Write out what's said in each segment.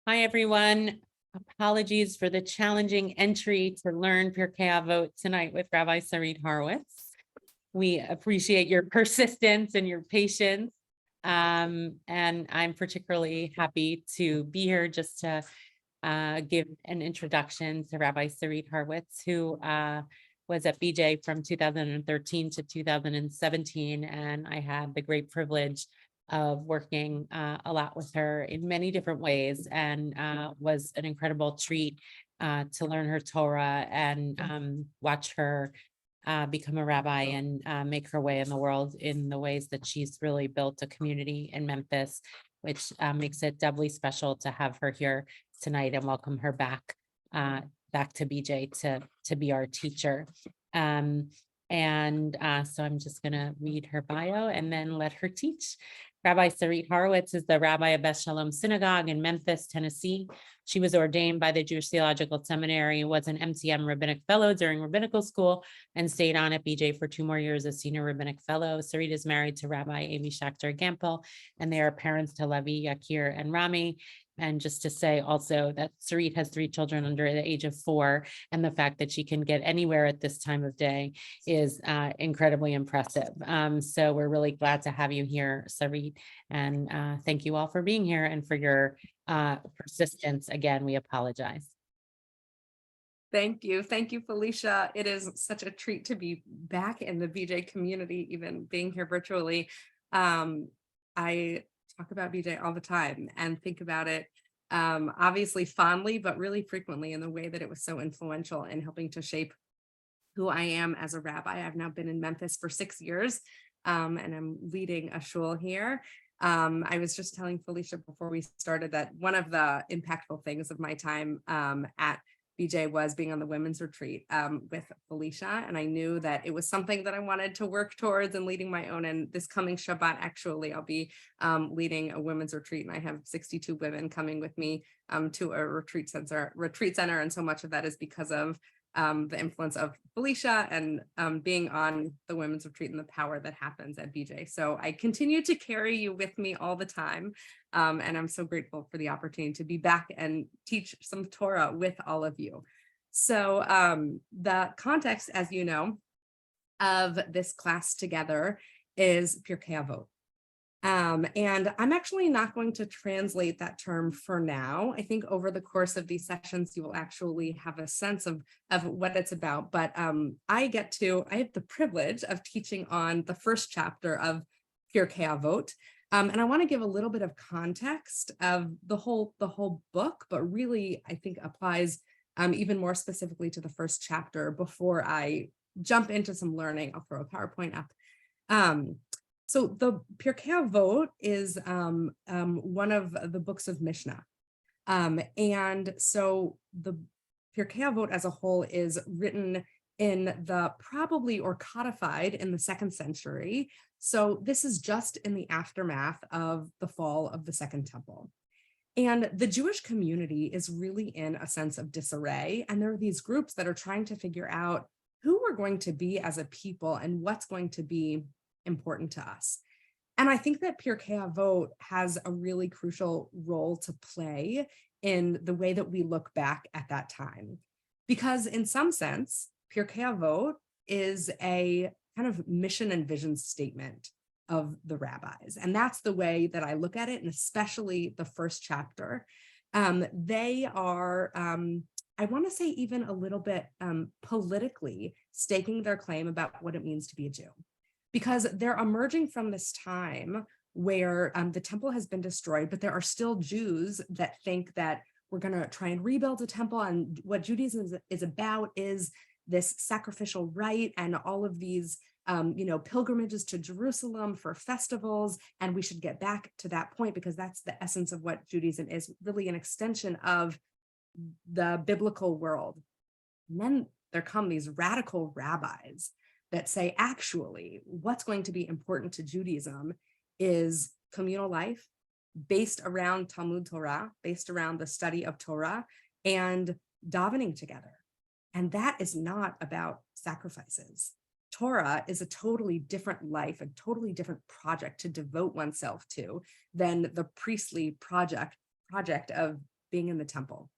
Hi, everyone. Apologies for the challenging entry to learn Pirkei Avot tonight with Rabbi Sarit Horwitz. We appreciate your persistence and your patience. And I'm particularly happy to be here just to give an introduction to Rabbi Sarit Horwitz, who was at BJ from 2013 to 2017. And I had the great privilege of working a lot with her in many different ways, and was an incredible treat to learn her Torah and watch her become a rabbi and make her way in the world in the ways that she's really built a community in Memphis, which makes it doubly special to have her here tonight and welcome her back to BJ to be our teacher. So I'm just going to read her bio and then let her teach. Rabbi Sarit Horwitz is the rabbi of Beth Shalom Synagogue in Memphis, Tennessee. She was ordained by the Jewish Theological Seminary, was an MTM Rabbinic Fellow during rabbinical school, and stayed on at BJ for 2 more years as Senior Rabbinic Fellow. Sarit is married to Rabbi Amy Schachter Gampel, and they are parents to Levi, Yakir, and Rami. And just to say also that Sarit has 3 children under the age of 4, and the fact that she can get anywhere at this time of day is incredibly impressive. So we're really glad to have you here, Sarit, and thank you all for being here and for your persistence. Again, we apologize. Thank you. Thank you, Felicia. It is such a treat to be back in the BJ community, even being here virtually. I talk about BJ all the time and think about it obviously fondly, but really frequently in the way that it was so influential in helping to shape who I am as a rabbi. I've now been in Memphis for 6 years, and I'm leading a shul here. I was just telling Felicia before we started that one of the impactful things of my time at BJ was being on the women's retreat with Felicia. And I knew that it was something that I wanted to work towards and leading my own. And this coming Shabbat, actually, I'll be leading a women's retreat. And I have 62 women coming with me to a retreat center. And so much of that is because of the influence of Felicia and being on the women's retreat and the power that happens at BJ. So I continue to carry you with me all the time. And I'm so grateful for the opportunity to be back and teach some Torah with all of you. So the context, as you know, of this class together is Pirkei Avot. And I'm actually not going to translate that term for now. I think over the course of these sessions, you will actually have a sense of what it's about. But I have the privilege of teaching on the first chapter of Pirkei Avot. And I want to give a little bit of context of the whole book, but really I think applies even more specifically to the first chapter before I jump into some learning. I'll throw a PowerPoint up. So the Pirkei Avot is one of the books of Mishnah. And so the Pirkei Avot as a whole is written in the probably or codified in the 2nd century. So this is just in the aftermath of the fall of the Second Temple. And the Jewish community is really in a sense of disarray. And there are these groups that are trying to figure out who we're going to be as a people and what's going to be important to us. And I think that Pirkei Avot has a really crucial role to play in the way that we look back at that time. Because in some sense, Pirkei Avot is a kind of mission and vision statement of the rabbis. And that's the way that I look at it, and especially the first chapter. They are, I want to say, even a little bit politically staking their claim about what it means to be a Jew. Because they're emerging from this time where the temple has been destroyed, but there are still Jews that think that we're going to try and rebuild a temple. And what Judaism is about is this sacrificial rite and all of these, pilgrimages to Jerusalem for festivals. And we should get back to that point because that's the essence of what Judaism is, really an extension of the biblical world. And then there come these radical rabbis that say, actually, what's going to be important to Judaism is communal life based around Talmud Torah, based around the study of Torah and davening together. And that is not about sacrifices. Torah is a totally different life, a totally different project to devote oneself to than the priestly project of being in the temple.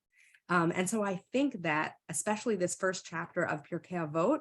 And so I think that especially this first chapter of Pirkei Avot,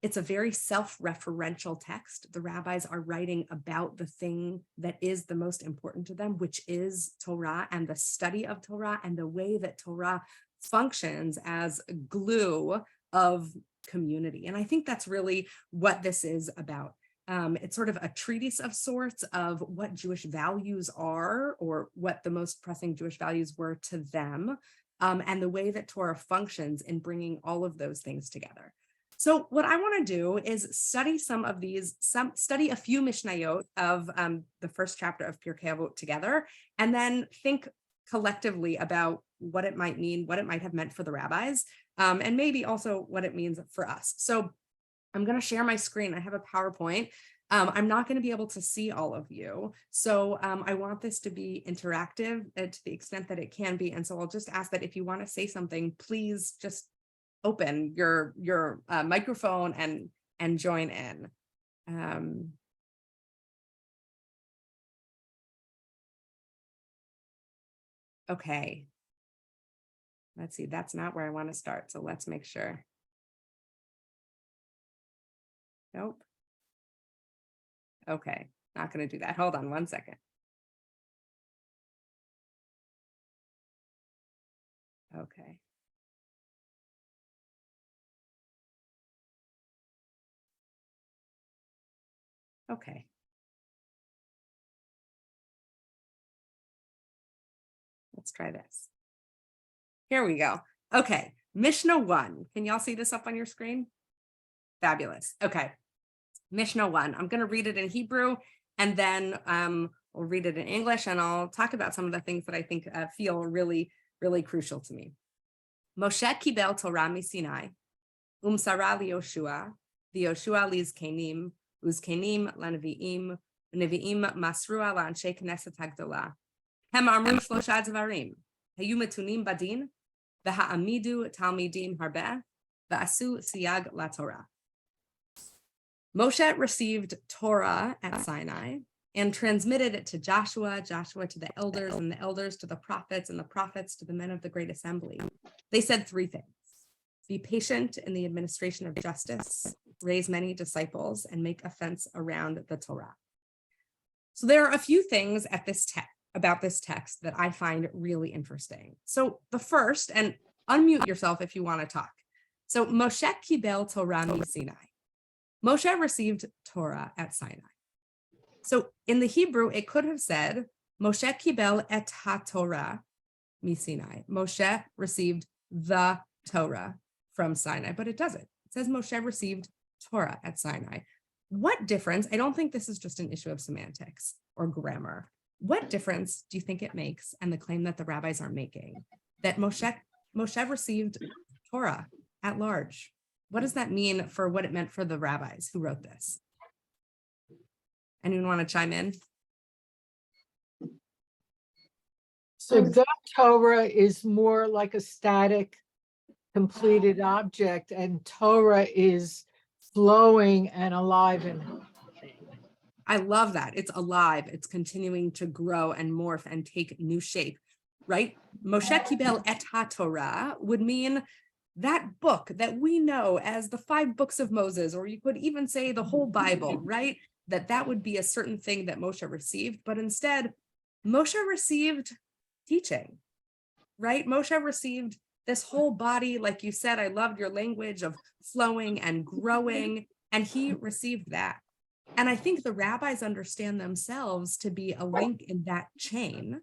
it's a very self-referential text. The rabbis are writing about the thing that is the most important to them, which is Torah and the study of Torah and the way that Torah functions as a glue of community. And I think that's really what this is about. It's sort of a treatise of sorts of what Jewish values are, or what the most pressing Jewish values were to them, and the way that Torah functions in bringing all of those things together. So what I want to do is study study a few Mishnayot of the first chapter of Pirkei Avot together, and then think collectively about what it might mean, what it might have meant for the rabbis, and maybe also what it means for us. So I'm going to share my screen. I have a PowerPoint. I'm not going to be able to see all of you. So I want this to be interactive to the extent that it can be. And so I'll just ask that if you want to say something, please just open your microphone and join in. Okay. Let's see, that's not where I want to start. So let's make sure. Nope. Okay, not going to do that. Hold on one second. Okay. Okay. Let's try this. Here we go. Okay, Mishnah 1. Can y'all see this up on your screen? Fabulous. Okay, Mishnah 1. I'm going to read it in Hebrew, and then we'll read it in English, and I'll talk about some of the things that I think feel really, really crucial to me. Moshe kibel Torah miSinai, umsara liYoshua, v'Yoshua lizkenim, uzkenim lanevi'im, v'nevi'im masrua la'anshe knesset hagdola. Hem amru shlosha dvarim, hayu metunim badin, v'ha'amidu talmidim harbeh, v'asu siyag laTorah. Moshe received Torah at Sinai and transmitted it to Joshua, Joshua to the elders, and the elders to the prophets, and the prophets to the men of the great assembly. They said 3 things: be patient in the administration of justice, raise many disciples, and make a fence around the Torah. So there are a few things about this text that I find really interesting. So the first, and unmute yourself if you want to talk. So Moshe kibel Torah miSinai. Moshe received Torah at Sinai. So in the Hebrew, it could have said, Moshe kibel et ha-Torah miSinai. Moshe received the Torah from Sinai, but it doesn't. It says Moshe received Torah at Sinai. What difference? I don't think this is just an issue of semantics or grammar. What difference do you think it makes, and the claim that the rabbis are making, that Moshe received Torah at large? What does that mean for what it meant for the rabbis who wrote this? Anyone want to chime in? So the Torah is more like a static, completed object, and Torah is flowing and alive and I love that. It's alive. It's continuing to grow and morph and take new shape, right? Moshe kibel et ha-Torah would mean that book that we know as the 5 books of Moses, or you could even say the whole Bible, right? That would be a certain thing that Moshe received, but instead, Moshe received teaching, right? Moshe received this whole body, like you said, I loved your language of flowing and growing, and he received that. And I think the rabbis understand themselves to be a link in that chain.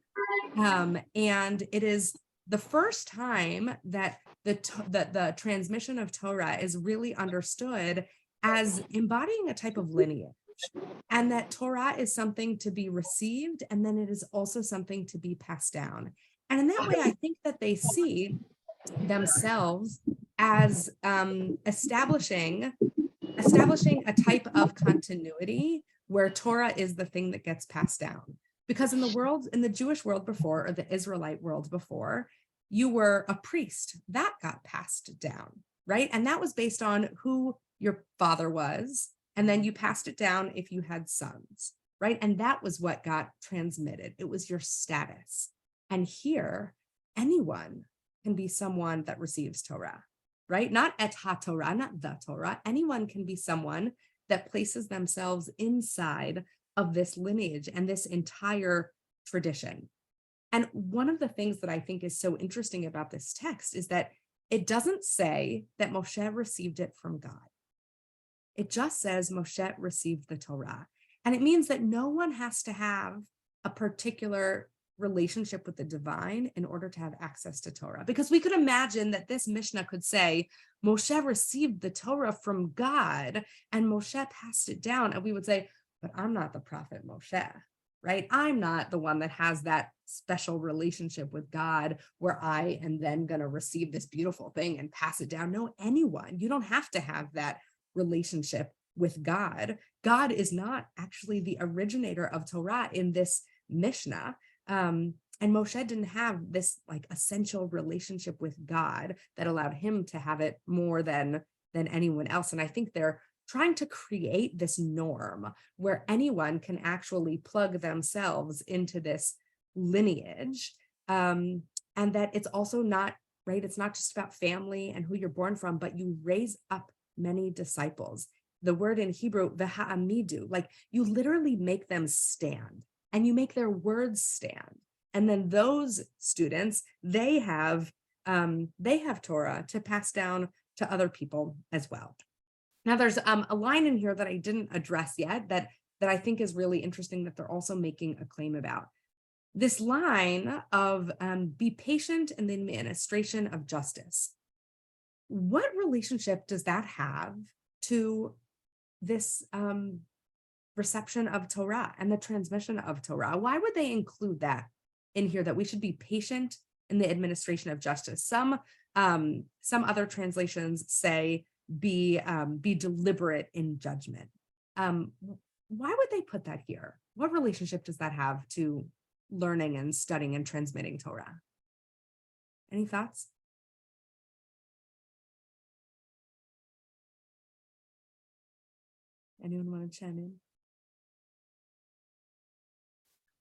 And it is the first time that the transmission of Torah is really understood as embodying a type of lineage, and that Torah is something to be received, and then it is also something to be passed down. And in that way, I think that they see themselves as establishing a type of continuity where Torah is the thing that gets passed down. Because in the Jewish world before, or the Israelite world before, you were a priest. That got passed down, right? And that was based on who your father was. And then you passed it down if you had sons, right? And that was what got transmitted. It was your status. And here, anyone can be someone that receives Torah, right? Not et ha-Torah, not the Torah. Anyone can be someone that places themselves inside of this lineage and this entire tradition. And one of the things that I think is so interesting about this text is that it doesn't say that Moshe received it from God. It just says Moshe received the Torah. And it means that no one has to have a particular relationship with the divine in order to have access to Torah. Because we could imagine that this Mishnah could say, Moshe received the Torah from God and Moshe passed it down. And we would say, but I'm not the prophet Moshe, right? I'm not the one that has that special relationship with God where I am then going to receive this beautiful thing and pass it down. No, anyone. You don't have to have that relationship with God. God is not actually the originator of Torah in this Mishnah. And Moshe didn't have this like essential relationship with God that allowed him to have it more than anyone else. And I think they're trying to create this norm where anyone can actually plug themselves into this lineage. And that it's also not, right? It's not just about family and who you're born from, but you raise up many disciples. The word in Hebrew, v'ha'amidu, like you literally make them stand and you make their words stand. And then those students, they have Torah to pass down to other people as well. Now there's a line in here that I didn't address yet that I think is really interesting that they're also making a claim about. This line of be patient in the administration of justice. What relationship does that have to this reception of Torah and the transmission of Torah? Why would they include that in here, that we should be patient in the administration of justice? Some other translations say be deliberate in judgment. Why would they put that here? What relationship does that have to learning and studying and transmitting Torah? Any thoughts? Anyone want to chime in?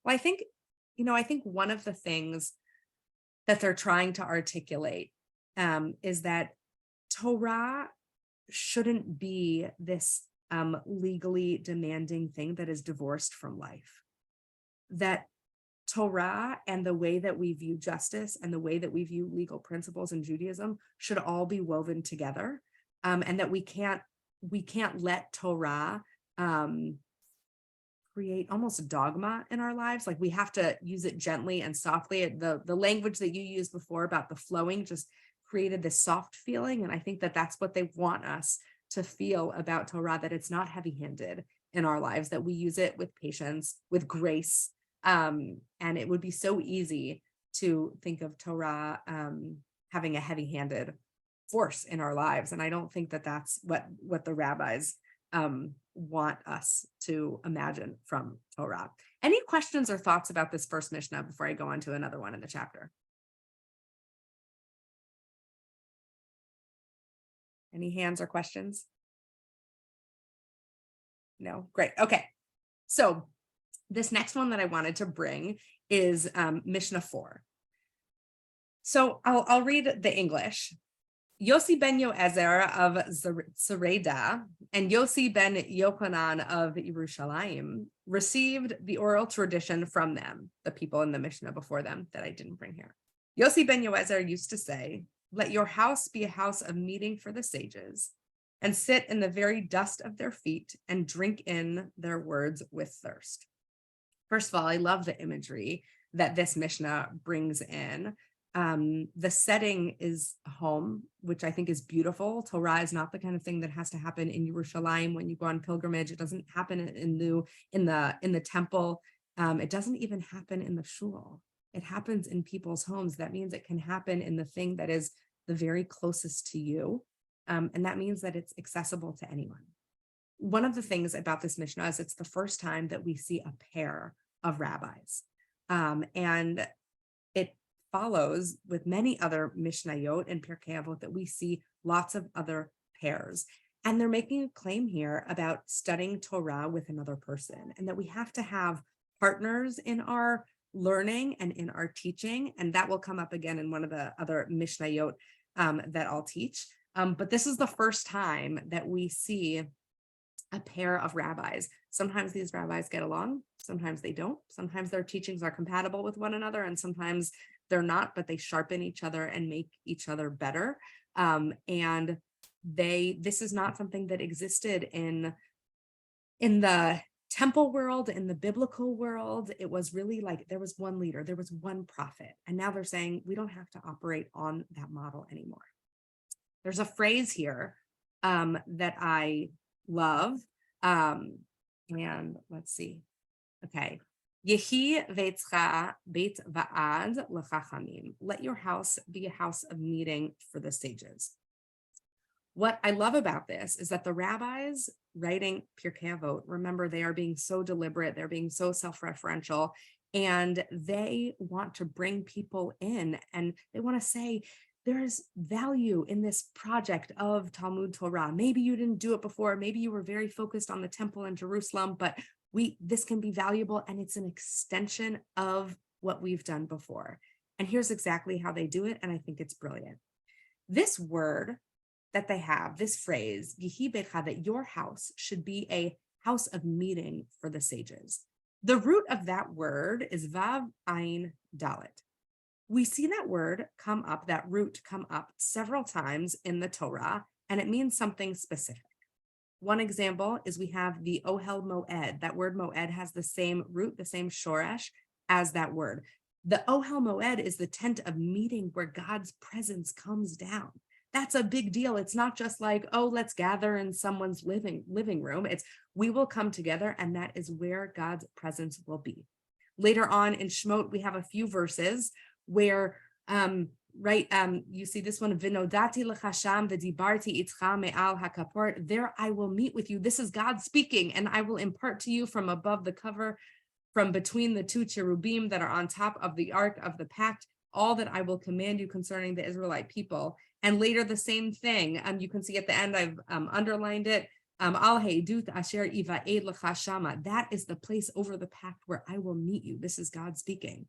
Well, I think one of the things that they're trying to articulate is that Torah shouldn't be this legally demanding thing that is divorced from life. That Torah and the way that we view justice and the way that we view legal principles in Judaism should all be woven together, and that we can't let Torah create almost a dogma in our lives. Like we have to use it gently and softly. The language that you used before about the flowing just created this soft feeling. And I think that that's what they want us to feel about Torah, that it's not heavy-handed in our lives, that we use it with patience, with grace. And it would be so easy to think of Torah having a heavy-handed force in our lives. And I don't think that that's what the rabbis want us to imagine from Torah. Any questions or thoughts about this first Mishnah before I go on to another one in the chapter? Any hands or questions? No? Great. Okay. So this next one that I wanted to bring is Mishnah 4. So I'll read the English. Yossi ben Yoezer of Zereda and Yossi ben Yochanan of Yerushalayim received the oral tradition from them, the people in the Mishnah before them that I didn't bring here. Yossi ben Yoezer used to say, "Let your house be a house of meeting for the sages, and sit in the very dust of their feet and drink in their words with thirst." First of all, I love the imagery that this Mishnah brings in. The setting is a home, which I think is beautiful. Torah is not the kind of thing that has to happen in Yerushalayim when you go on pilgrimage. It doesn't happen in the temple. It doesn't even happen in the shul. It happens in people's homes. That means it can happen in the thing that is the very closest to you. And that means that it's accessible to anyone. One of the things about this Mishnah is it's the first time that we see a pair of rabbis. And it follows with many other Mishnayot and Pirkei Avot that we see lots of other pairs. And they're making a claim here about studying Torah with another person, and that we have to have partners in our learning and in our teaching. And that will come up again in one of the other Mishnayot that I'll teach. But this is the first time that we see a pair of rabbis. Sometimes these rabbis get along, sometimes they don't. Sometimes their teachings are compatible with one another, and sometimes they're not, but they sharpen each other and make each other better. And this is not something that existed in the temple world, in the biblical world. It was really like there was one leader, there was one prophet. And now they're saying we don't have to operate on that model anymore. There's a phrase here that I love. And let's see. Okay. Yehi veitzcha beit va'ad l'chachamim. Let your house be a house of meeting for the sages. What I love about this is that the rabbis writing Pirkei Avot, remember, they are being so deliberate, they're being so self-referential, and they want to bring people in, and they want to say, there's value in this project of Talmud Torah. Maybe you didn't do it before, maybe you were very focused on the temple in Jerusalem, but this can be valuable, and it's an extension of what we've done before. And here's exactly how they do it, and I think it's brilliant. This word that they have, this phrase, Yehi Beicha, that your house should be a house of meeting for the sages. The root of that word is Vav Ayin Dalet. We see that word come up, that root come up several times in the Torah, and it means something specific. One example is we have the Ohel Moed. That word Moed has the same root, the same shoresh as that word. The Ohel Moed is the tent of meeting where God's presence comes down. That's a big deal. It's not just like, oh, let's gather in someone's living room. It's we will come together, and that is where God's presence will be. Later on in Shemot, we have a few verses where you see this one, Vinodati l'chasham v'dibarti itcha me'al hakapor. There I will meet with you. This is God speaking, and I will impart to you from above the cover, from between the two cherubim that are on top of the ark of the pact, all that I will command you concerning the Israelite people. And later the same thing. You can see at the end, I've underlined it. Al heidut asher iva'ed l'chashama. That is the place over the pact where I will meet you. This is God speaking.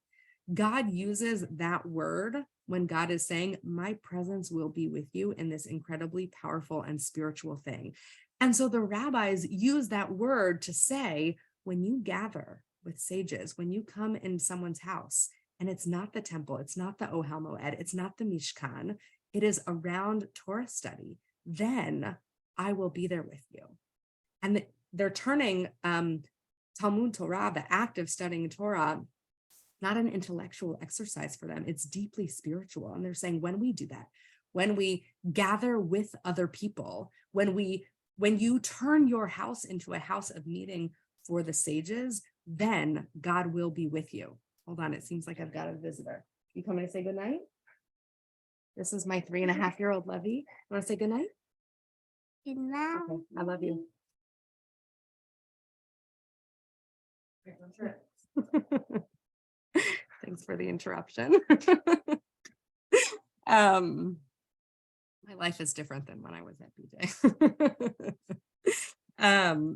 God uses that word when God is saying, my presence will be with you in this incredibly powerful and spiritual thing. And so the rabbis use that word to say, when you gather with sages, when you come in someone's house, and it's not the temple, it's not the Ohel Moed, it's not the Mishkan, it is around Torah study, then I will be there with you. And they're turning Talmud Torah, the act of studying Torah, not an intellectual exercise for them. It's deeply spiritual. And they're saying when we do that, when we gather with other people, when you turn your house into a house of meeting for the sages, then God will be with you. Hold on, it seems like I've got a visitor. You coming to say goodnight? This is my 3.5-year-old Levy. You want to say goodnight? Good night. Okay, I love you. Thanks for the interruption. My life is different than when I was at BJ.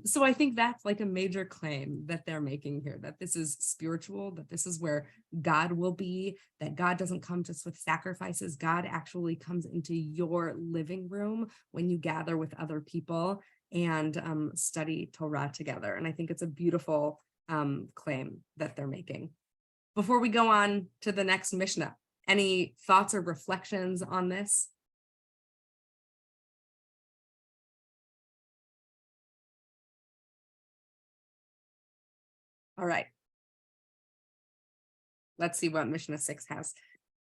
So I think that's like a major claim that they're making here, that this is spiritual, that this is where God will be, that God doesn't come just with sacrifices. God actually comes into your living room when you gather with other people and study Torah together. And I think it's a beautiful claim that they're making. Before we go on to the next Mishnah, any thoughts or reflections on this? All right. Let's see what Mishnah 6 has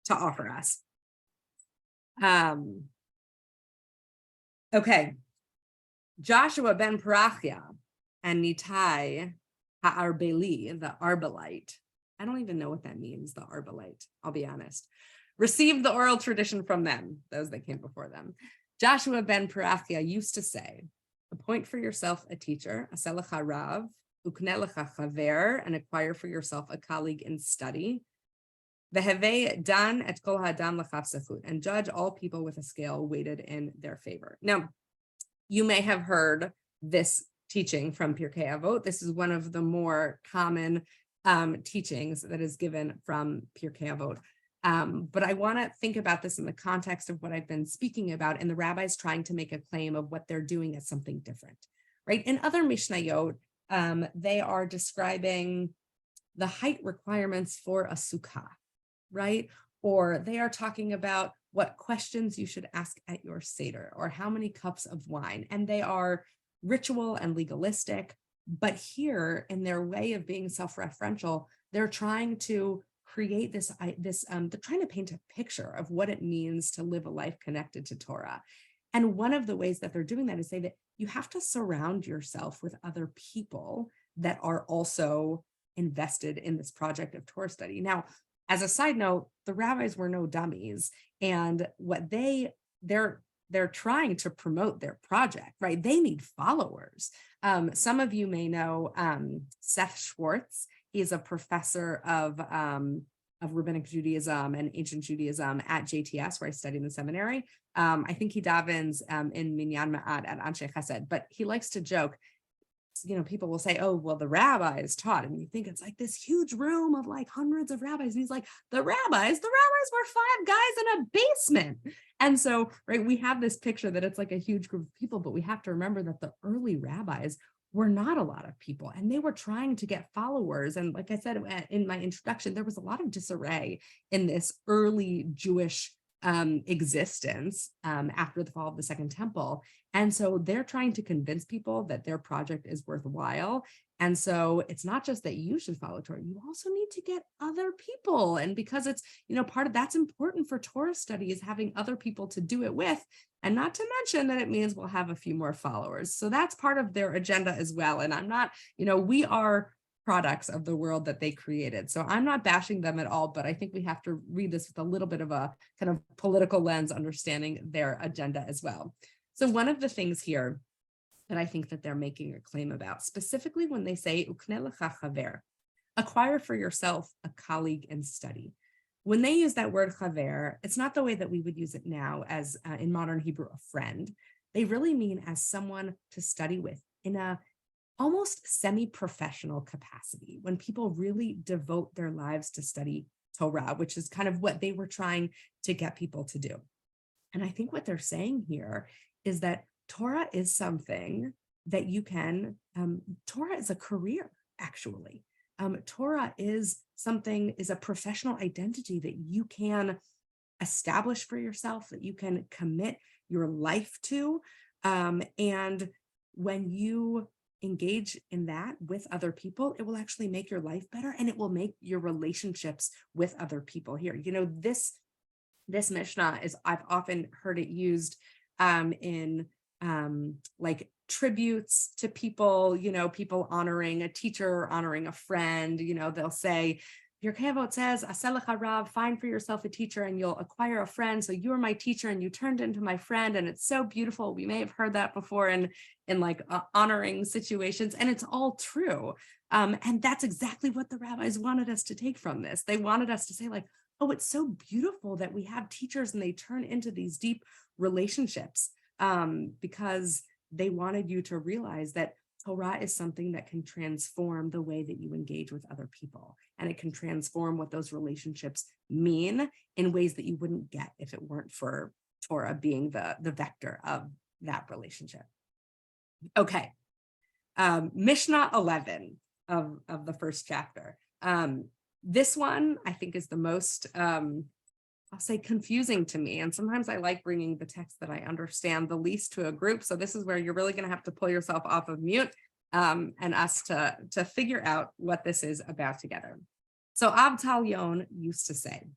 to offer us. Okay. Joshua ben Parachia and Nitai Ha'arbeli, the Arbalite. I don't even know what that means, the Arbalite, I'll be honest. Received the oral tradition from them, those that came before them. Joshua ben Parachia used to say, appoint for yourself a teacher, aselecha rav, uknelecha chaver, and acquire for yourself a colleague in study. Veheve dan et kol ha'adam l'chafsefut, and judge all people with a scale weighted in their favor. Now, you may have heard this teaching from Pirkei Avot. This is one of the more common teachings that is given from Pirkei Avot. But I want to think about this in the context of what I've been speaking about, and the rabbis trying to make a claim of what they're doing as something different, right? In other Mishnayot, they are describing the height requirements for a sukkah, right? Or they are talking about what questions you should ask at your seder, or how many cups of wine, and they are ritual and legalistic. But here, in their way of being self-referential, they're trying to create they're trying to paint a picture of what it means to live a life connected to Torah. And one of the ways that they're doing that is say that you have to surround yourself with other people that are also invested in this project of Torah study. Now, as a side note, the rabbis were no dummies, and what they're trying to promote their project, right? They need followers. Some of you may know Seth Schwartz. He's a professor of Rabbinic Judaism and Ancient Judaism at JTS, where I studied in the seminary. I think he davens in Minyan Ma'at at Anshe Chesed, but he likes to joke. People will say, oh, well, the rabbis taught, and you think it's like this huge room of like hundreds of rabbis. And he's like, the rabbis were 5 guys in a basement. And so, right, we have this picture that it's like a huge group of people, but we have to remember that the early rabbis were not a lot of people, and they were trying to get followers. And like I said in my introduction, there was a lot of disarray in this early Jewish existence after the fall of the Second Temple. And so they're trying to convince people that their project is worthwhile. And so it's not just that you should follow Torah, you also need to get other people. And because it's, part of that's important for Torah study is having other people to do it with, and not to mention that it means we'll have a few more followers. So that's part of their agenda as well. And I'm not, we are products of the world that they created. So I'm not bashing them at all, but I think we have to read this with a little bit of a kind of political lens, understanding their agenda as well. So one of the things here that I think that they're making a claim about, specifically when they say, Ukne lecha chaver, acquire for yourself a colleague in study. When they use that word chaver, it's not the way that we would use it now as in modern Hebrew, a friend. They really mean as someone to study with in a almost semi-professional capacity, when people really devote their lives to study Torah, which is kind of what they were trying to get people to do. And I think what they're saying here is that Torah is something that you can, Torah is a career, actually. Torah is a professional identity that you can establish for yourself, that you can commit your life to. And when you engage in that with other people, it will actually make your life better, and it will make your relationships with other people here. This Mishnah I've often heard it used in like tributes to people, people honoring a teacher, honoring a friend. They'll say, Pirkei Avot says, Aseh lecha rav, find for yourself a teacher and you'll acquire a friend. So you were my teacher and you turned into my friend. And it's so beautiful. We may have heard that before in like honoring situations, and it's all true. And that's exactly what the rabbis wanted us to take from this. They wanted us to say like, oh, it's so beautiful that we have teachers and they turn into these deep relationships, because they wanted you to realize that Torah is something that can transform the way that you engage with other people. And it can transform what those relationships mean in ways that you wouldn't get if it weren't for Torah being the vector of that relationship. Okay. Mishnah 11 of the first chapter. This one, I think, is the most, I'll say, confusing to me. And sometimes I like bringing the text that I understand the least to a group. So this is where you're really going to have to pull yourself off of mute and us to figure out what this is about together. So Av Talyon used to say,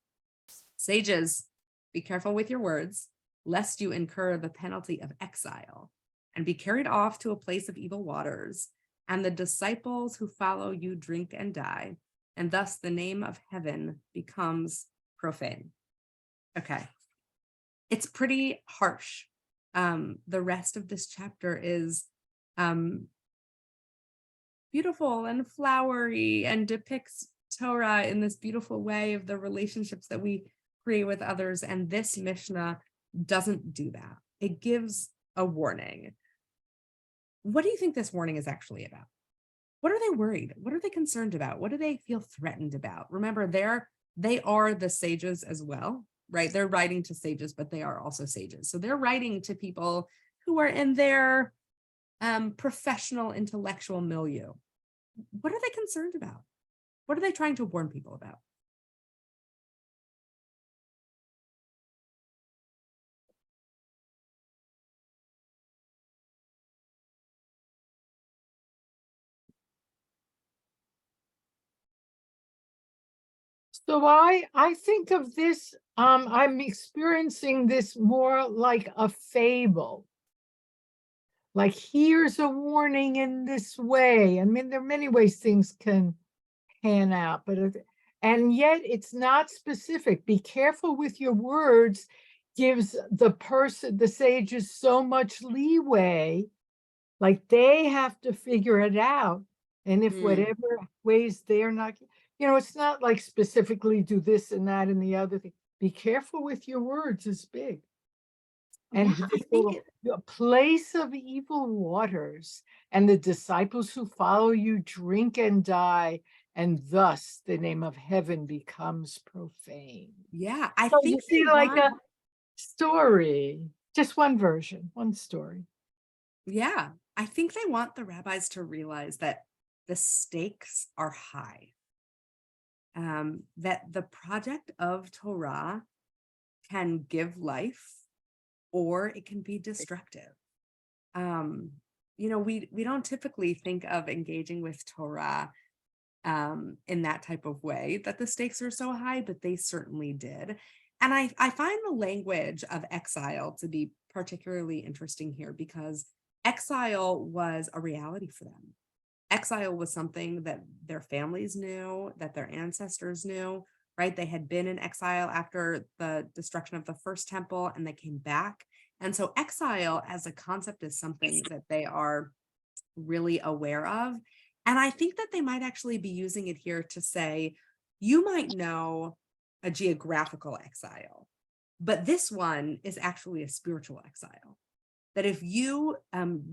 sages, be careful with your words, lest you incur the penalty of exile and be carried off to a place of evil waters, and the disciples who follow you drink and die, and thus the name of heaven becomes profane. Okay. It's pretty harsh. The rest of this chapter is beautiful and flowery and depicts Torah in this beautiful way of the relationships that we create with others. And this Mishnah doesn't do that. It gives a warning. What do you think this warning is actually about? What are they worried? What are they concerned about? What do they feel threatened about? Remember, they are the sages as well, right? They're writing to sages, but they are also sages. So they're writing to people who are in their professional intellectual milieu. What are they concerned about? What are they trying to warn people about? So I think of this, I'm experiencing this more like a fable. Like, here's a warning in this way. I mean, there are many ways things can pan out, but and yet it's not specific. Be careful with your words gives the person, the sages, so much leeway, like they have to figure it out. And if whatever ways they're not, it's not like specifically do this and that and the other thing. Be careful with your words is big. And Yeah, I think the place of evil waters, and the disciples who follow you drink and die, and thus the name of heaven becomes profane. yeah, I So think you see, they like want- a story, just one version, one story. yeah, I think they want the rabbis to realize that the stakes are high. That the project of Torah can give life, or it can be destructive. We don't typically think of engaging with Torah in that type of way, that the stakes are so high, but they certainly did. And I find the language of exile to be particularly interesting here, because exile was a reality for them. Exile was something that their families knew, that their ancestors knew, right? They had been in exile after the destruction of the first temple, and they came back. And so exile as a concept is something that they are really aware of. And I think that they might actually be using it here to say, you might know a geographical exile, but this one is actually a spiritual exile. That if you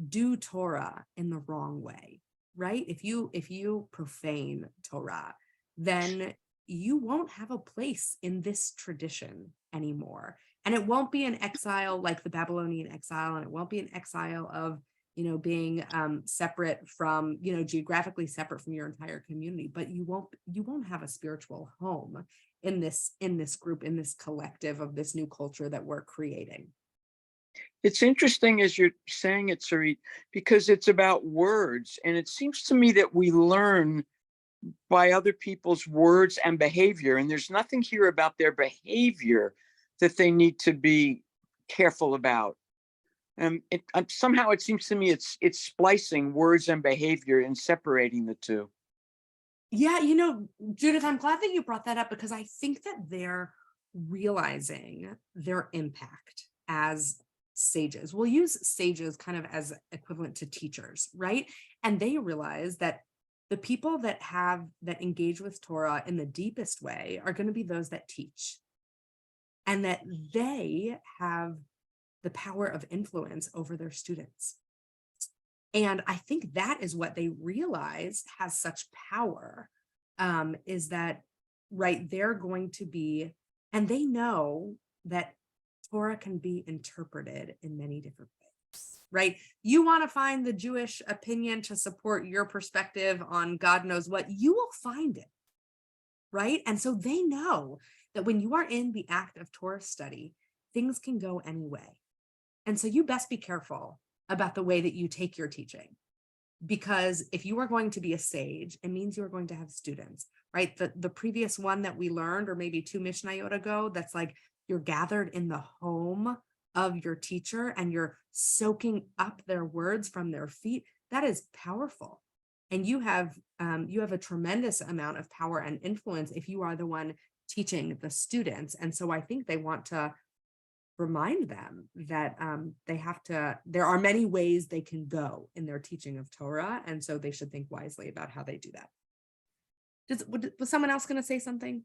do Torah in the wrong way, right? If you profane Torah, then you won't have a place in this tradition anymore. And it won't be an exile like the Babylonian exile, and it won't be an exile of being separate from, geographically separate from your entire community, but you won't have a spiritual home in this group, in this collective of this new culture that we're creating. It's interesting as you're saying it, Sarit, because it's about words. And it seems to me that we learn by other people's words and behavior. And there's nothing here about their behavior that they need to be careful about. Somehow it seems to me it's splicing words and behavior and separating the two. Yeah, Judith, I'm glad that you brought that up, because I think that they're realizing their impact as sages. We'll use sages kind of as equivalent to teachers, right? And they realize that the people that engage with Torah in the deepest way are going to be those that teach, and that they have the power of influence over their students. And I think that is what they realize has such power, is that, right, they're going to be, and they know that Torah can be interpreted in many different ways, right? You want to find the Jewish opinion to support your perspective on God knows what, you will find it, right? And so they know that when you are in the act of Torah study, things can go any way. And so you best be careful about the way that you take your teaching, because if you are going to be a sage, it means you are going to have students, right? The previous one that we learned, or maybe 2 Mishnayot ago, that's like, you're gathered in the home of your teacher and you're soaking up their words from their feet. That is powerful. And you have a tremendous amount of power and influence if you are the one teaching the students. And so I think they want to remind them that there are many ways they can go in their teaching of Torah. And so they should think wisely about how they do that. Was someone else going to say something?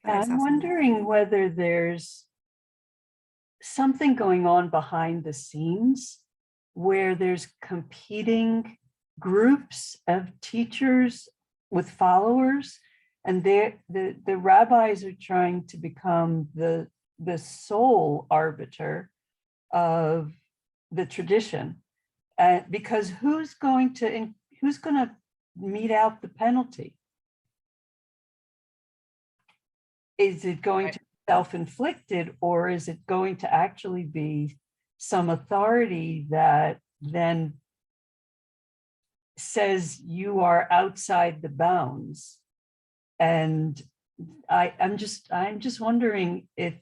I'm wondering whether there's something going on behind the scenes where there's competing groups of teachers with followers, and the rabbis are trying to become the sole arbiter of the tradition, because who's going to mete out the penalty? Is it going to be self-inflicted, or is it going to actually be some authority that then says you are outside the bounds? And I'm just wondering if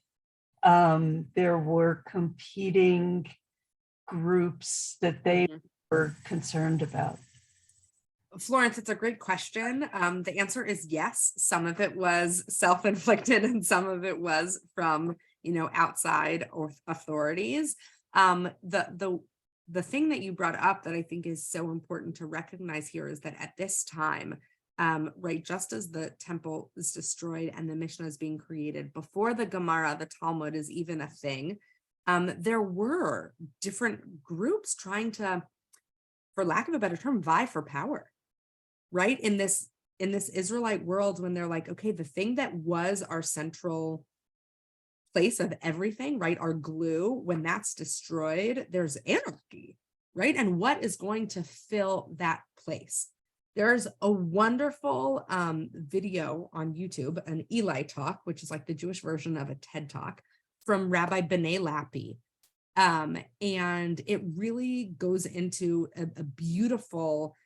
there were competing groups that they were concerned about. Florence, it's a great question. The answer is yes. Some of it was self-inflicted and some of it was from, outside or authorities. The thing that you brought up that I think is so important to recognize here is that at this time, right, just as the temple is destroyed and the Mishnah is being created, before the Gemara, the Talmud is even a thing, there were different groups trying to, for lack of a better term, vie for power. Right, in this Israelite world, when they're like, okay, the thing that was our central place of everything, right, our glue, when that's destroyed, there's anarchy, right? And what is going to fill that place? There's a wonderful video on YouTube, an Eli talk, which is like the Jewish version of a TED talk, from Rabbi B'nai Lappi. And it really goes into a beautiful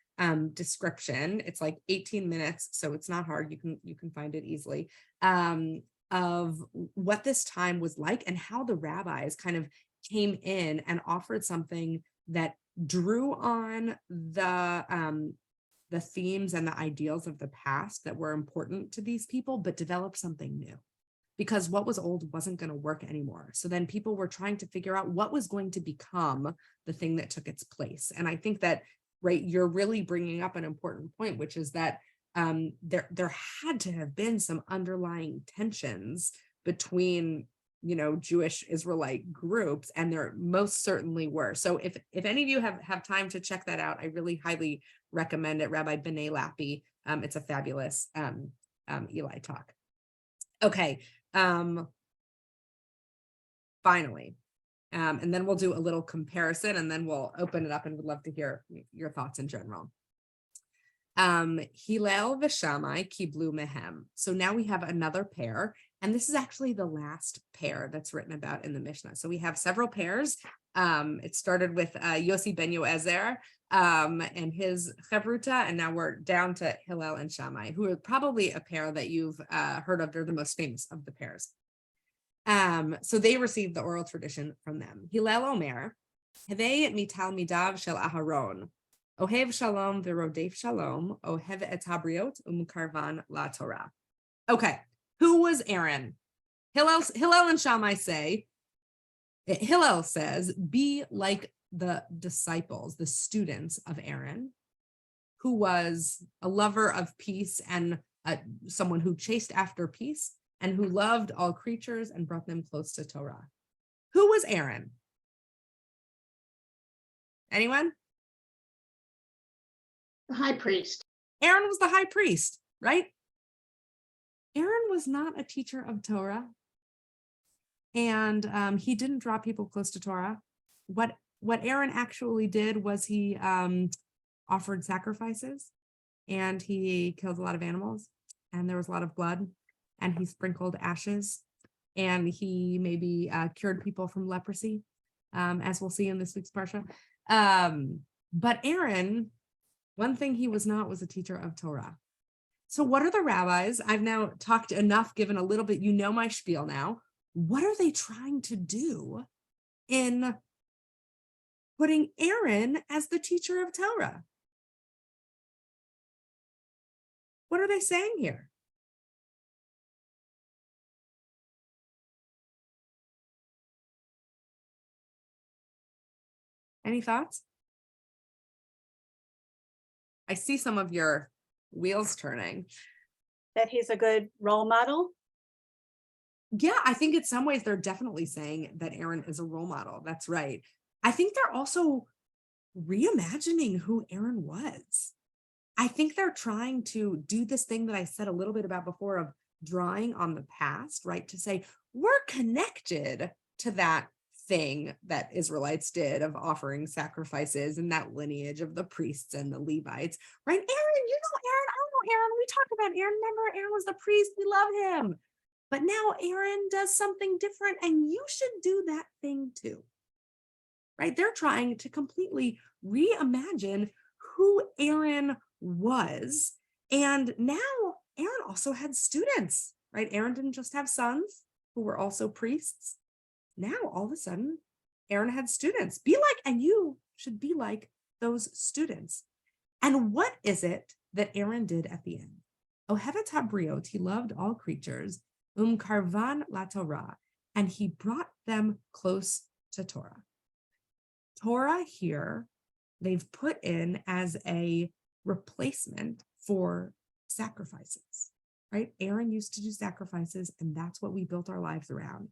description. It's like 18 minutes, so it's not hard. You can find it easily, of what this time was like and how the rabbis kind of came in and offered something that drew on the themes and the ideals of the past that were important to these people, but developed something new. Because what was old wasn't going to work anymore. So then people were trying to figure out what was going to become the thing that took its place. And I think that, right, you're really bringing up an important point, which is that there had to have been some underlying tensions between, Jewish Israelite groups, and there most certainly were. So if any of you have time to check that out, I really highly recommend it. Rabbi B'nai Lappi. It's a fabulous Eli talk. Okay. Finally. And then we'll do a little comparison, and then we'll open it up, and would love to hear your thoughts in general. Hillel v'Shammai kiblu mehem. So now we have another pair, and this is actually the last pair that's written about in the Mishnah. So we have several pairs. It started with Yossi ben Yoezer and his Chavruta, and now we're down to Hillel and Shammai, who are probably a pair that you've heard of. They're the most famous of the pairs. So they received the oral tradition from them. Hillel Omer, Hevei mitalmidav shel Aharon, Ohev shalom v'rodef shalom, Ohev et habriot umkarvan la Torah. Okay, who was Aaron? Hillel and Shammai say, Hillel says, be like the disciples, the students of Aaron, who was a lover of peace and someone who chased after peace, and who loved all creatures and brought them close to Torah. Who was Aaron? Anyone? The high priest. Aaron was the high priest, right? Aaron was not a teacher of Torah, and he didn't draw people close to Torah. What Aaron actually did was he offered sacrifices, and he killed a lot of animals, and there was a lot of blood, and he sprinkled ashes, and he maybe cured people from leprosy, as we'll see in this week's parsha. But Aaron, one thing he was not was a teacher of Torah. So what are the rabbis? I've now talked enough, given a little bit, my spiel now. What are they trying to do in putting Aaron as the teacher of Torah? What are they saying here? Any thoughts? I see some of your wheels turning. That he's a good role model. Yeah, I think in some ways they're definitely saying that Aaron is a role model. That's right. I think they're also reimagining who Aaron was. I think they're trying to do this thing that I said a little bit about before of drawing on the past, right? To say we're connected to that thing that Israelites did of offering sacrifices and that lineage of the priests and the Levites, right? Aaron, you know Aaron, I know Aaron. We talk about Aaron. Remember, Aaron was the priest. We love him. But now Aaron does something different, and you should do that thing too, right? They're trying to completely reimagine who Aaron was. And now Aaron also had students, right? Aaron didn't just have sons who were also priests. Now, all of a sudden, Aaron had students. Be like, and you should be like those students. And what is it that Aaron did at the end? Ohevet habriot, he loved all creatures, karvan la Torah, and he brought them close to Torah. Torah here, they've put in as a replacement for sacrifices, right? Aaron used to do sacrifices, and that's what we built our lives around.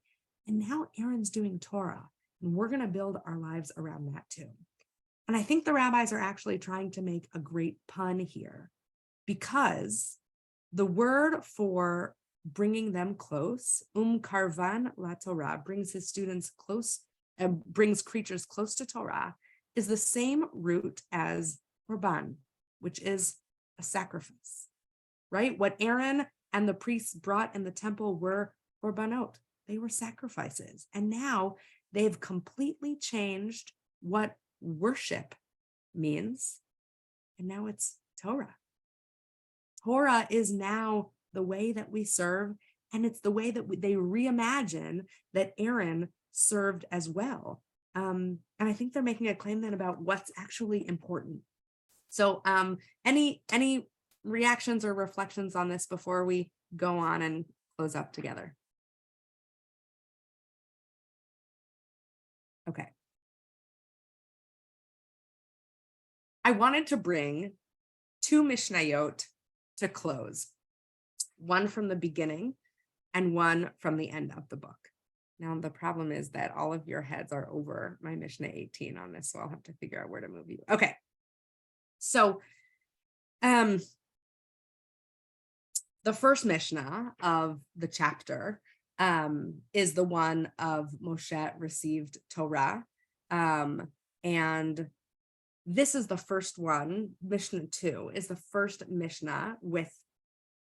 And now Aaron's doing Torah, and we're going to build our lives around that too. And I think the rabbis are actually trying to make a great pun here, because the word for bringing them close, karvan la Torah, brings his students close and brings creatures close to Torah, is the same root as korban, which is a sacrifice, right? What Aaron and the priests brought in the temple were korbanot. They were sacrifices. And now they've completely changed what worship means. And now it's Torah. Torah is now the way that we serve, and it's the way that they reimagine that Aaron served as well. And I think they're making a claim then about what's actually important. So any reactions or reflections on this before we go on and close up together? Okay. I wanted to bring two Mishnayot to close, one from the beginning and one from the end of the book. Now, the problem is that all of your heads are over my Mishnah 18 on this, so I'll have to figure out where to move you. Okay. So, the first Mishnah of the chapter is the one of Moshe received Torah. And this is the first one. Mishnah 2 is the first Mishnah with,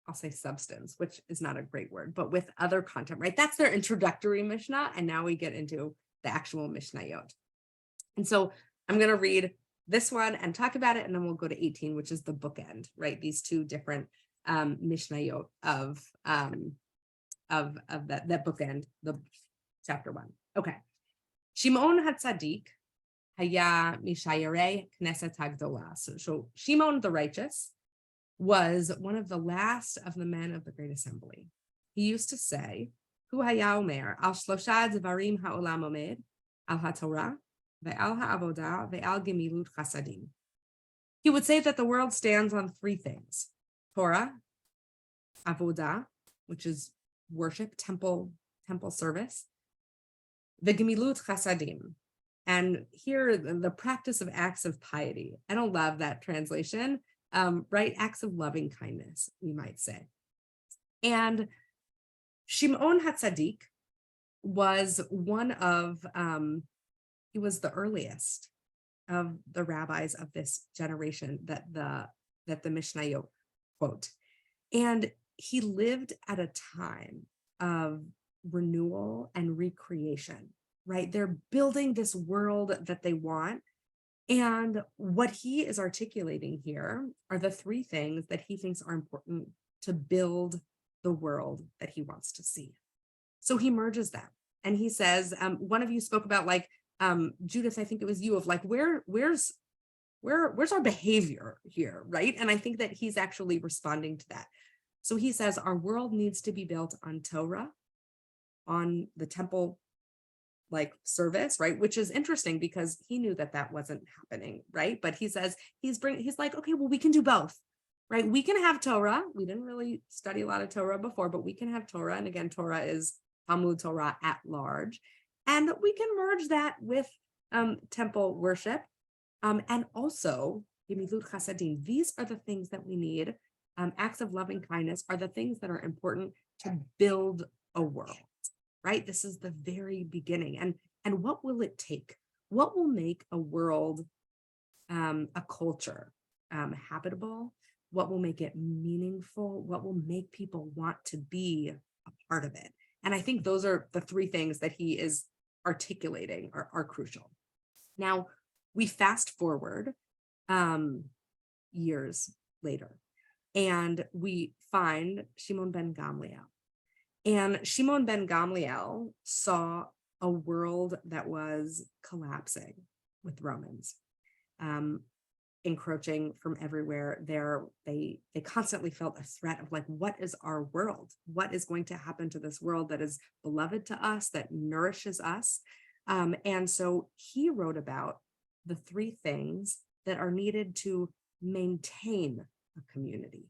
I'll say substance, which is not a great word, but with other content, right? That's their introductory Mishnah. And now we get into the actual Mishnayot. And so I'm going to read this one and talk about it, and then we'll go to 18, which is the bookend, right? These two different Mishnayot of that bookend, the chapter 1. Okay. Shimon HaTzadik haya mishayarei Knesset Hagdolah. So Shimon the righteous was one of the last of the men of the Great Assembly. He used to say, Hu haya omer al shlosha dvarim ha'olam omed al haTorah ve'al ha'avodah ve'al gemilut chasadim. He would say that the world stands on three things: Torah, avodah, which is worship, temple service, the gemilut chasadim, and here the practice of acts of piety. I don't love that translation. Right? Acts of loving kindness, we might say. And Shimon HaTzadik was one of, he was the earliest of the rabbis of this generation that the Mishnayot quote. And he lived at a time of renewal and recreation, right? They're building this world that they want. And what he is articulating here are the three things that he thinks are important to build the world that he wants to see. So he merges them. And he says, one of you spoke about, like, Judith, I think it was you, of like, where's our behavior here, right? And I think that he's actually responding to that. So he says, our world needs to be built on Torah, on the temple like service, right? Which is interesting because he knew that that wasn't happening, right? But he says, he's like, okay, well, we can do both, right? We can have Torah. We didn't really study a lot of Torah before, but we can have Torah. And again, Torah is Talmud Torah at large. And we can merge that with temple worship. And also, gemilut chasadim, these are the things that we need. Acts of loving kindness are the things that are important to build a world, right? This is the very beginning. And what will it take? What will make a world, a culture, habitable? What will make it meaningful? What will make people want to be a part of it? And I think those are the three things that he is articulating are crucial. Now, we fast forward years later, and we find Shimon ben Gamliel. And Shimon ben Gamliel saw a world that was collapsing with Romans, encroaching from everywhere. They constantly felt a threat of like, what is our world? What is going to happen to this world that is beloved to us, that nourishes us? And so he wrote about the three things that are needed to maintain a community.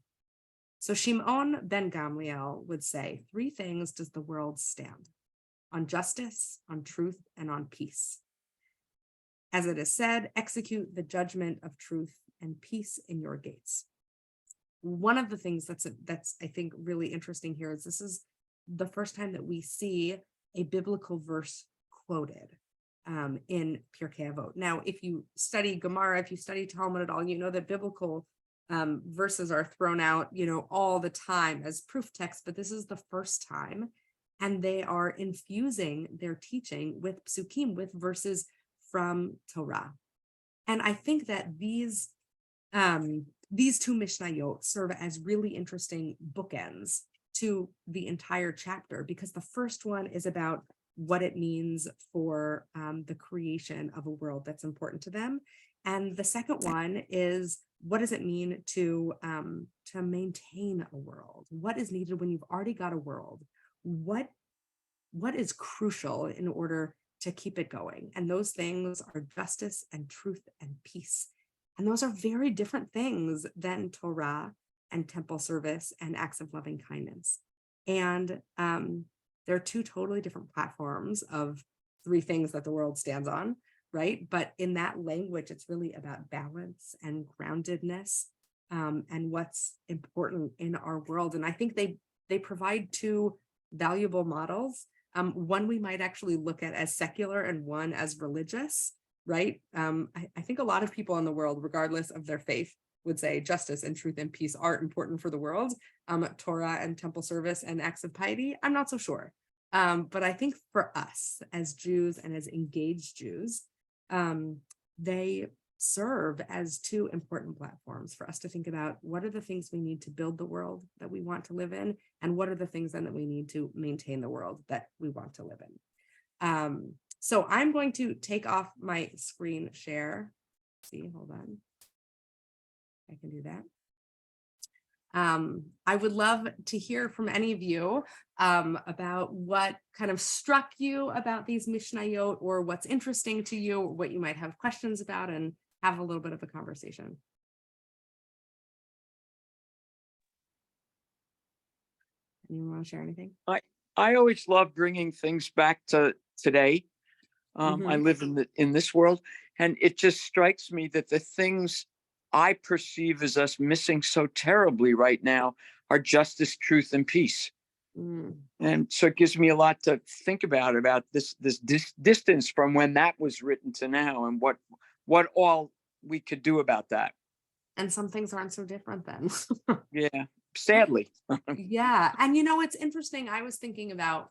So Shimon ben Gamliel would say, three things does the world stand: on justice, on truth, and on peace. As it is said, execute the judgment of truth and peace in your gates. One of the things that's I think really interesting here is this is the first time that we see a biblical verse quoted in Pirkei Avot. Now, if you study Gemara, if you study Talmud at all, you know that biblical verses are thrown out, all the time as proof text, but this is the first time, and they are infusing their teaching with psukim, with verses from Torah. And I think that these two Mishnayot serve as really interesting bookends to the entire chapter, because the first one is about what it means for the creation of a world that's important to them. And the second one is, what does it mean to maintain a world? What is needed when you've already got a world? What is crucial in order to keep it going? And those things are justice and truth and peace. And those are very different things than Torah and temple service and acts of loving kindness. And they're two totally different platforms of three things that the world stands on, right? But in that language, it's really about balance and groundedness, and what's important in our world. And I think they provide two valuable models. One we might actually look at as secular and one as religious, right? I think a lot of people in the world, regardless of their faith, would say justice and truth and peace are important for the world. Torah and temple service and acts of piety, I'm not so sure. But I think for us as Jews and as engaged Jews, they serve as two important platforms for us to think about what are the things we need to build the world that we want to live in, and what are the things then that we need to maintain the world that we want to live in. So I'm going to take off my screen share. Hold on. I can do that. I would love to hear from any of you about what kind of struck you about these Mishnayot, or what's interesting to you, or what you might have questions about, and have a little bit of a conversation. Anyone want to share anything? I always love bringing things back to today. I live in this world, and it just strikes me that the things I perceive as us missing so terribly right now are justice, truth, and peace. And so it gives me a lot to think about this distance from when that was written to now, and what all we could do about that. And some things aren't so different then. Yeah, sadly. Yeah. And it's interesting. I was thinking about,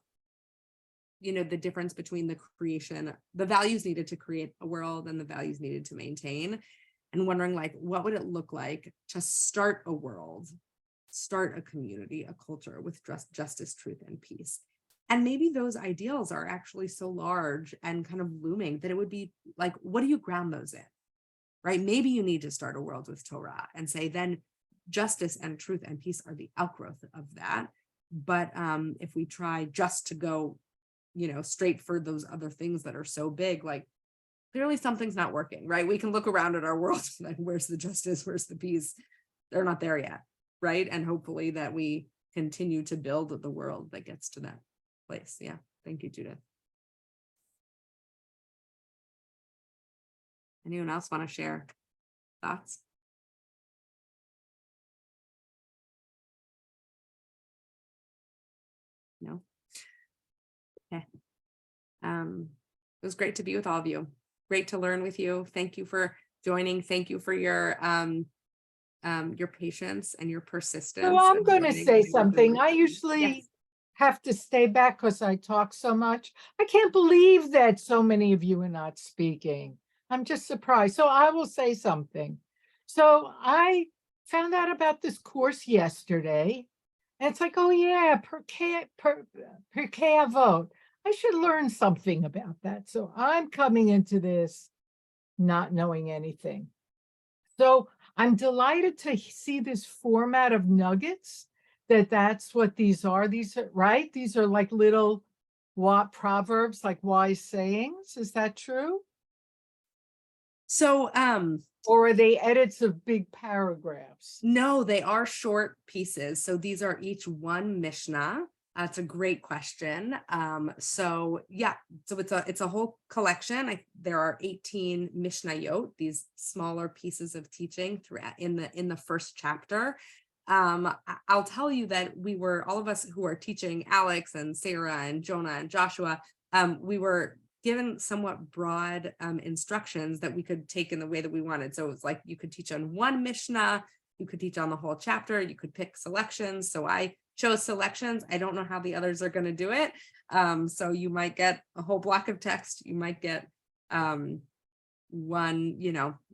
the difference between the creation, the values needed to create a world, and the values needed to maintain, and wondering what would it look like to start a world, start a community, a culture with justice, truth, and peace. And maybe those ideals are actually so large and kind of looming that it would be like, what do you ground those in, right? Maybe you need to start a world with Torah and say, then justice and truth and peace are the outgrowth of that. But if we try just to go, straight for those other things that are so big, clearly something's not working, right? We can look around at our world, like, where's the justice? Where's the peace? They're not there yet, right? And hopefully that we continue to build the world that gets to that place. Yeah. Thank you, Judith. Anyone else want to share thoughts? No. Okay. It was great to be with all of you. Great to learn with you. Thank you for joining. Thank you for your patience and your persistence. So I'm and going to joining say us. something. I Yes. usually have to stay back because I talk so much. I can't believe that so many of you are not speaking. I'm just surprised. So I will say something. So I found out about this course yesterday. And it's like, oh yeah, Pirkei Avot. I should learn something about that. So I'm coming into this not knowing anything. So I'm delighted to see this format of nuggets, that's what these are. These are, right? These are like little proverbs, like wise sayings. Is that true? So, Or are they edits of big paragraphs? no, they are short pieces. So these are each one Mishnah. That's a great question. So yeah, so it's a whole collection. There are 18 Mishnayot, these smaller pieces of teaching throughout in the first chapter. I'll tell you that all of us who are teaching, Alex and Sarah and Jonah and Joshua, we were given somewhat broad instructions that we could take in the way that we wanted. So it's like you could teach on one Mishnah, you could teach on the whole chapter, you could pick selections. So I chose selections. I don't know how the others are going to do it. So you might get a whole block of text, you might get one,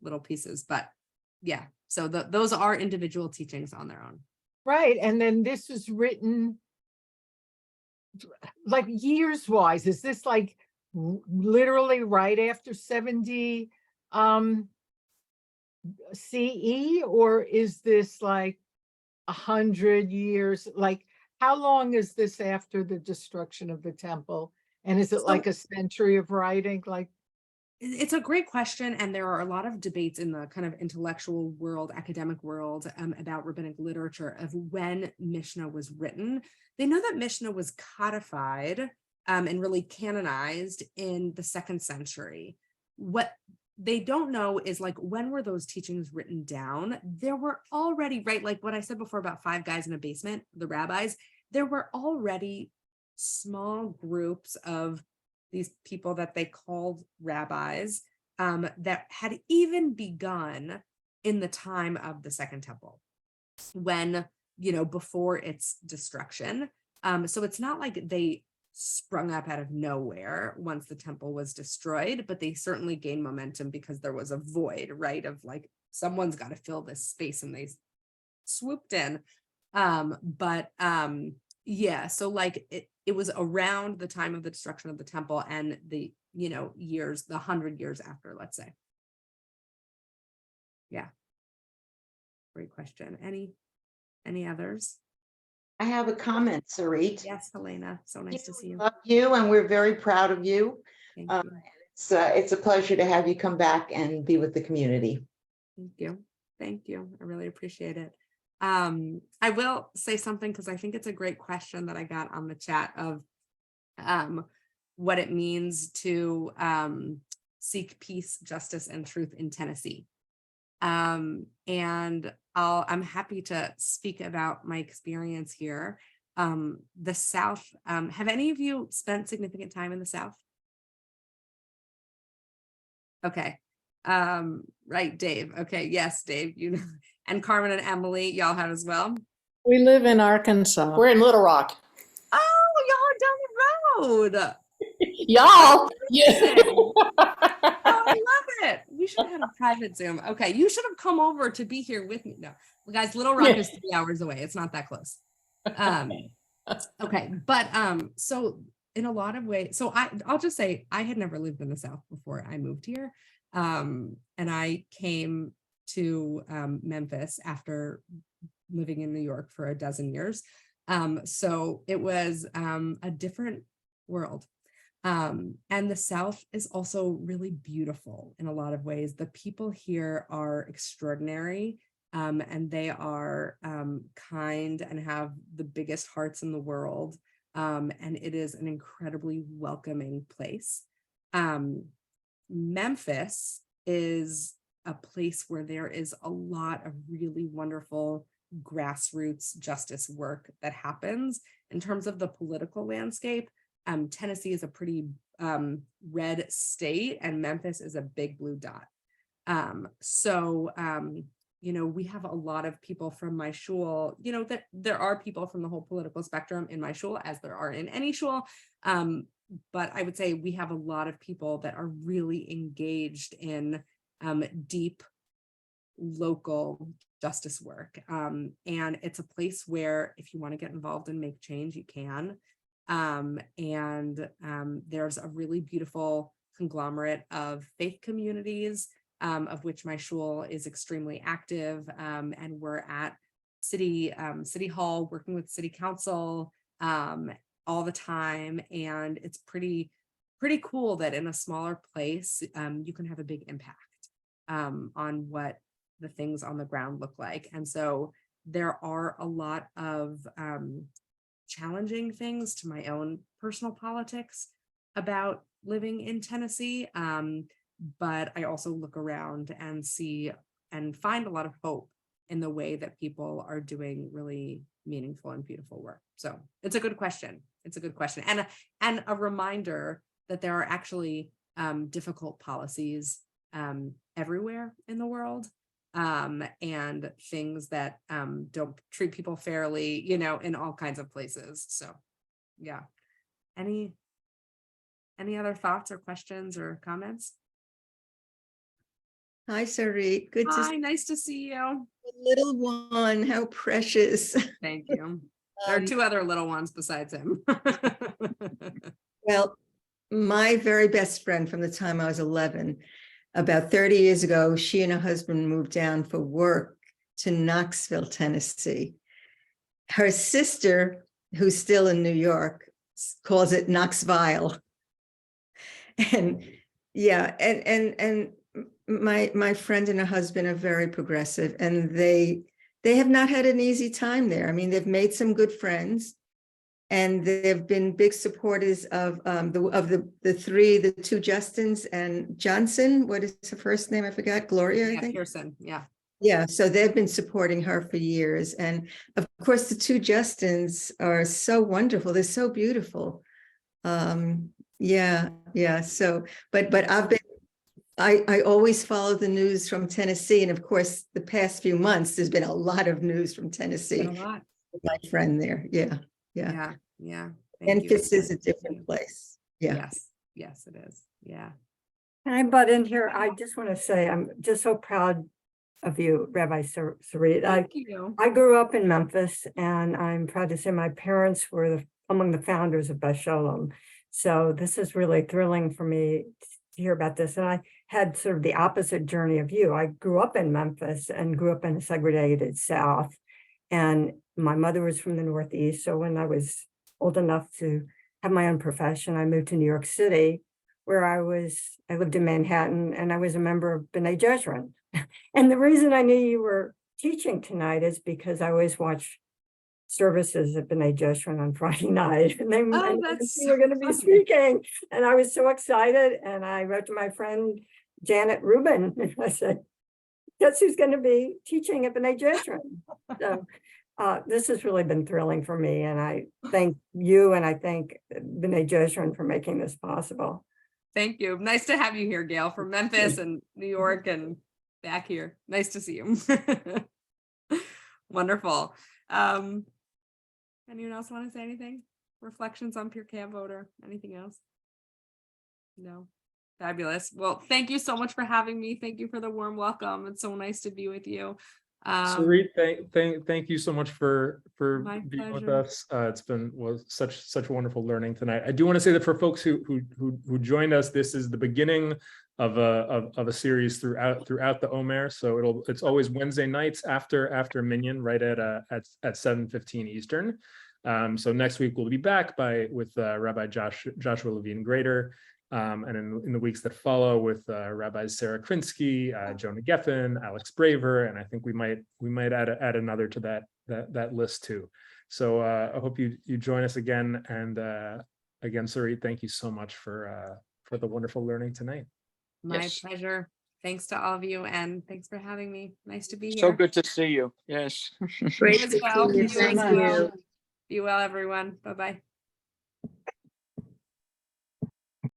little pieces, but yeah. So those are individual teachings on their own. Right. And then this was written like years wise. Is this like literally right after 70 CE, or is this like 100 years? Like, how long is this after the destruction of the temple? And is it like a century of writing? Like, it's a great question, and there are a lot of debates in the kind of intellectual world, academic world, about rabbinic literature of when Mishnah was written. They know that Mishnah was codified and really canonized in the 2nd century. What they don't know is like, when were those teachings written down? There were already, right, like what I said before about 5 guys in a basement, the rabbis, there were already small groups of these people that they called rabbis that had even begun in the time of the Second Temple, when, before its destruction. So it's not like they sprung up out of nowhere once the temple was destroyed, but they certainly gained momentum because there was a void, right? Of like, someone's got to fill this space, and they swooped in. Yeah, so like it was around the time of the destruction of the temple and the, years, the 100 years after, let's say. Yeah. Great question. Any others? I have a comment, Sarit. Yes, Helena. So nice to see you. Love you, and we're very proud of you. Thank you. It's a pleasure to have you come back and be with the community. Thank you. Thank you. I really appreciate it. I will say something because I think it's a great question that I got on the chat of what it means to seek peace, justice, and truth in Tennessee. And I'm happy to speak about my experience here. The South, have any of you spent significant time in the South? Okay. Right, Dave. Okay, yes, Dave, and Carmen and Emily, y'all have as well. We live in Arkansas. We're in Little Rock. Oh, y'all are down the road. Y'all. Yeah. Oh, I love it. We should have had a private Zoom. Okay, you should have come over to be here with me. No, well, guys, Little Rock is 3 hours away. It's not that close. Okay, but so in a lot of ways, so I'll just say I had never lived in the South before I moved here. And I came to Memphis after living in New York for 12 years. So it was a different world. And the South is also really beautiful in a lot of ways. The people here are extraordinary, and they are kind and have the biggest hearts in the world. And it is an incredibly welcoming place. Memphis is a place where there is a lot of really wonderful grassroots justice work that happens. In terms of the political landscape, Tennessee is a pretty red state, and Memphis is a big blue dot. You know, we have a lot of people from my shul, you know, that there are people from the whole political spectrum in my shul, as there are in any shul. But I would say we have a lot of people that are really engaged in deep local justice work. And it's a place where if you want to get involved and make change, you can. There's a really beautiful conglomerate of faith communities, of which my shul is extremely active. And we're at City Hall working with City Council all the time. And it's pretty cool that in a smaller place, you can have a big impact on what the things on the ground look like. And so there are a lot of challenging things to my own personal politics about living in Tennessee. But I also look around and see and find a lot of hope in the way that people are doing really meaningful and beautiful work. So it's a good question. It's a good question. And a reminder that there are actually difficult policies everywhere in the world, and things that don't treat people fairly, you know, in all kinds of places. So yeah. Any other thoughts or questions or comments? Hi, Sarit. Good to Hi, see nice to see you. the little one. How precious. Thank you. There are two other little ones besides him. Well, my very best friend from the time I was 11, about 30 years ago, she and her husband moved down for work to Knoxville, Tennessee. Her sister, who's still in New York, calls it Knoxville. And yeah, and my friend and her husband are very progressive, and they have not had an easy time there. I mean, they've made some good friends, and they've been big supporters of the two Justins and Johnson. What is her first name? I forgot. Gloria, I think. Pearson. Yeah. Yeah. So they've been supporting her for years, and of course, the two Justins are so wonderful. They're so beautiful. Yeah. So, but I always follow the news from Tennessee, and of course, the past few months, there's been a lot of news from Tennessee. A lot. My friend there, yeah. Yeah. Thank Memphis you. is a different place. Yeah. Yes, it is. Yeah. Can I butt in here? I just want to say, I'm just so proud of you, Rabbi Sarit. Thank you. I grew up in Memphis, and I'm proud to say my parents were among the founders of Beth Shalom. So this is really thrilling for me to hear about this. And I had sort of the opposite journey of you. I grew up in Memphis and grew up in a segregated South. And my mother was from the Northeast. So when I was old enough to have my own profession, I moved to New York City, where I lived in Manhattan, and I was a member of B'nai Jeshurun. And the reason I knew you were teaching tonight is because I always watch services at B'nai Jeshurun on Friday night, and you were going to be speaking, and I was so excited. And I wrote to my friend Janet Rubin, and I said, "Guess who's going to be teaching at B'nai Jeshurun?" So this has really been thrilling for me, and I thank you, and I thank B'nai Jeshurun for making this possible. Thank you. Nice to have you here, Gail, from Memphis and New York and back here. Nice to see you. Wonderful. Anyone else want to say anything? Reflections on Pirkei Avot or anything else? No. Fabulous. Well, thank you so much for having me. Thank you for the warm welcome. It's so nice to be with you. Sarit, thank you so much for My being with pleasure. us. It's been such wonderful learning tonight. I do want to say that for folks who joined us, this is the beginning of a series throughout the Omer. So it's always Wednesday nights after Minyan, right at 7:15 Eastern. So next week we'll be back with Rabbi Joshua Levine Grader. And in the weeks that follow with Rabbis Sarah Krinsky, Jonah Geffen, Alex Braver, and I think we might add another to that list too. So I hope you join us again. And again, Sarit, thank you so much for the wonderful learning tonight. My pleasure. thanks to all of you, and thanks for having me. Nice to be here. So good to see you. Yes. You as well. you. You as Thank well. you. Be well, everyone. Bye-bye.